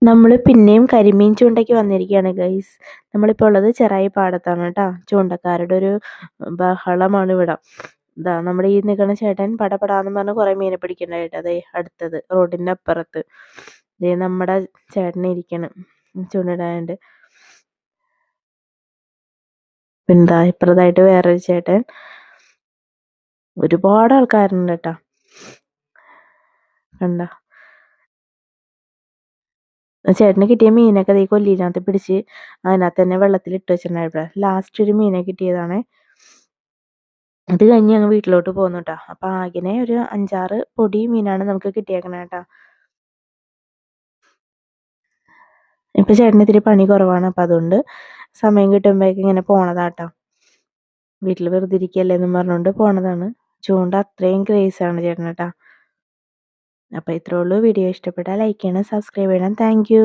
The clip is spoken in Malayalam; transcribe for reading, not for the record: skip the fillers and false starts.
നമ്മൾ പിന്നെയും കരിമീൻ ചൂണ്ടയ്ക്ക് വന്നിരിക്കുകയാണ് ഗൈസ്. നമ്മളിപ്പോൾ ഉള്ളത് ചെറായി പാടത്താണ് കേട്ടോ. ചൂണ്ടക്കാരുടെ ഒരു ബഹളമാണ് ഇവിടെ. ഇതാ നമ്മുടെ ഈ നിൽക്കുന്ന ചേട്ടൻ പടപടാന്ന് പറഞ്ഞ് കുറേ മീനെ പിടിക്കണ്ടായിട്ട് അതേ അടുത്തത് റോഡിൻ്റെ അപ്പുറത്ത് ദേ നമ്മുടെ ചേട്ടനെ ഇരിക്കണം ചൂണ്ടിടാനായിട്ട്. പിന്നെന്താ ഇപ്പുറത്തായിട്ട് വേറൊരു ചേട്ടൻ. ഒരുപാട് ആൾക്കാരുണ്ട് കേട്ടോ. കണ്ട ചേട്ടന് കിട്ടിയ മീനൊക്കെ ദേ കൊല്ലിനകത്ത് പിടിച്ച് അതിനകത്ത് തന്നെ വെള്ളത്തിൽ ഇട്ട് വെച്ചിട്ടുണ്ടായിരുന്നു. ലാസ്റ്റ് ഒരു മീനെ കിട്ടിയതാണ്. അത് കഴിഞ്ഞ് ഞങ്ങൾ വീട്ടിലോട്ട് പോന്നു കേട്ടോ. അപ്പം ആകെ ഒരു 5-6 പൊടി മീനാണ് നമുക്ക് കിട്ടിയേക്കണേ കേട്ടോ. ഇപ്പം ചേട്ടന് ഇത്തിരി പണി കുറവാണ്. അപ്പം അതുകൊണ്ട് സമയം കിട്ടുമ്പോഴേക്കും ഇങ്ങനെ പോണതാട്ടോ. വീട്ടിൽ വെറുതെ ഇരിക്കുകയല്ലേ എന്നും പറഞ്ഞുകൊണ്ട് പോണതാണ്. ചൂണ്ട അത്രയും ക്രേസാണ് ചേട്ടന് കേട്ടോ. അപ്പോൾ ഇത്രേ ഉള്ളൂ. വീഡിയോ ഇഷ്ടപ്പെട്ടാൽ ലൈക്ക് ചെയ്യണം, സബ്സ്ക്രൈബ് ചെയ്യണം. Thank you.